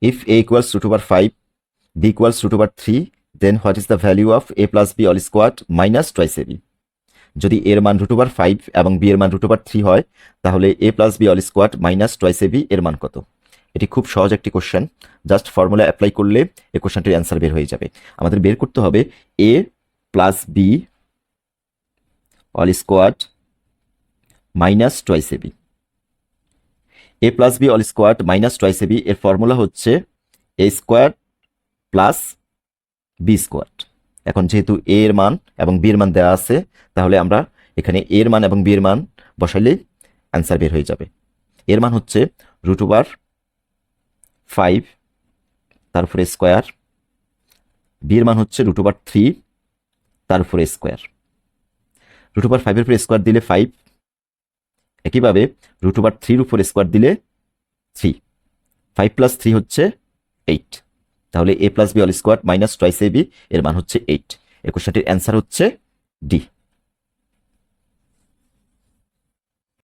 If A equals root over 5, B equals root over 3, then what is the value of A plus B all squared minus twice A B. যদি এর মান root over 5 এবং B এর মান root over 3 হয়, তাহলে A plus B all squared minus twice A B এর মান কত? এটি খুব সহজ একটি কোশ্চেন, জাস্ট ফর্মুলা অ্যাপ্লাই করলে এই কোশ্চেনটির অ্যান্সার বের হয়ে যাবে। আমাদের বের করতে হবে A plus B all squared minus twice A B. A plus B all squared minus twice A B এর ফর্মুলা হচ্ছে A square plus B squared. এখন যেহেতু এ এর মান এবং বি এর মান দেওয়া আছে, তাহলে আমরা এখানে এ এর মান এবং বি এর মান বসাইলেই অ্যান্সার বের হয়ে যাবে। এর মান হচ্ছে রুট ওভার 5 তার উপরে স্কোয়ার, বি এর মান হচ্ছে রুট ওভার 3 তার উপরে স্কোয়ার। রুট ওভার 5 এর উপরে স্কোয়ার দিলে 5, একইভাবে রুট ওভার 3 এর উপরে স্কোয়ার দিলে 3, 5 প্লাস 3 হচ্ছে 8। তাহলে A plus B whole square minus twice A B এর মান হচ্ছে 8। এই কোশ্চেনটির অ্যান্সার হচ্ছে ডি।